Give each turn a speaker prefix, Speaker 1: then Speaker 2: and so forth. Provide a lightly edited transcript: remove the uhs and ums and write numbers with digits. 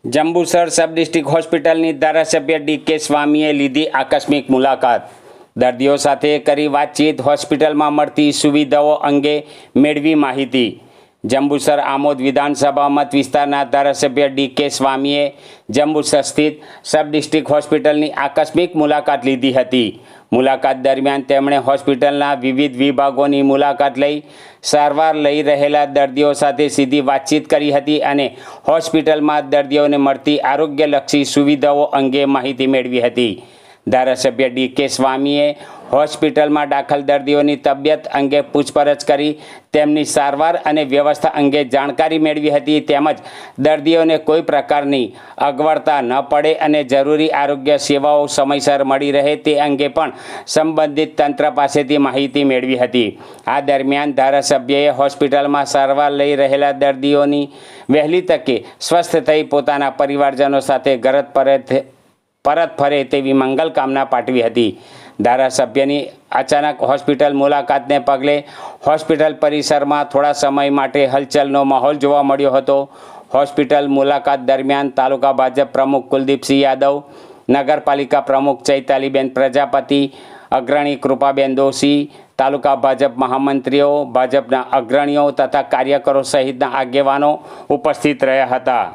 Speaker 1: Jambusar sub district હોસ્પિટલની ધારાસભ્ય ડી.કે. સ્વામીએ લીધી આકસ્મિક મુલાકાત, દર્દીઓ સાથે કરી વાતચીત, હોસ્પિટલમાં મળતી સુવિધાઓ અંગે મેળવી માહિતી। જંબુસર આમોદ વિધાનસભા મત વિસ્તારના ધારાસભ્ય ડી.કે. સ્વામીએ જંબુસર સ્થિત સબ ડિસ્ટ્રિક્ટ હોસ્પિટલની આકસ્મિક મુલાકાત લીધી હતી। મુલાકાત દરમિયાન તેમણે હોસ્પિટલના વિવિધ વિભાગોની મુલાકાત લઈ સારવાર લઈ રહેલા દર્દીઓ સાથે સીધી વાતચીત કરી હતી અને હોસ્પિટલમાં દર્દીઓને મળતી આરોગ્યલક્ષી સુવિધાઓ અંગે માહિતી મેળવી હતી। ધારાસભ્ય ડી.કે. સ્વામીએ હોસ્પિટલમાં દાખલ દર્દીઓની તબિયત અંગે પૂછપરછ કરી તેમની સારવાર અને વ્યવસ્થા અંગે જાણકારી મેળવી હતી, તેમજ દર્દીઓને કોઈ પ્રકારની અગવડતા ન પડે અને જરૂરી આરોગ્ય સેવાઓ સમયસર મળી રહે તે અંગે પણ સંબંધિત તંત્ર પાસેથી માહિતી મેળવી હતી। આ દરમિયાન ધારાસભ્યએ હોસ્પિટલમાં સારવાર લઈ રહેલા દર્દીઓની વહેલી તકે સ્વસ્થ થઈ પોતાના પરિવારજનો સાથે ઘર પરત ફરે તેવી મંગલ કામના પાઠવી હતી। ધારાસભ્યની અચાનક હોસ્પિટલ મુલાકાતને પગલે હોસ્પિટલ પરિસરમાં થોડા સમય માટે હલચલનો માહોલ જોવા મળ્યો હતો। હોસ્પિટલ મુલાકાત દરમિયાન તાલુકા ભાજપ પ્રમુખ કુલદીપસિંહ યાદવ, નગરપાલિકા પ્રમુખ ચૈતાલીબેન પ્રજાપતિ, અગ્રણી કૃપાબેન દોશી, તાલુકા ભાજપ મહામંત્રીઓ, ભાજપના અગ્રણીઓ તથા કાર્યકરો સહિતના આગેવાનો ઉપસ્થિત રહ્યા હતા।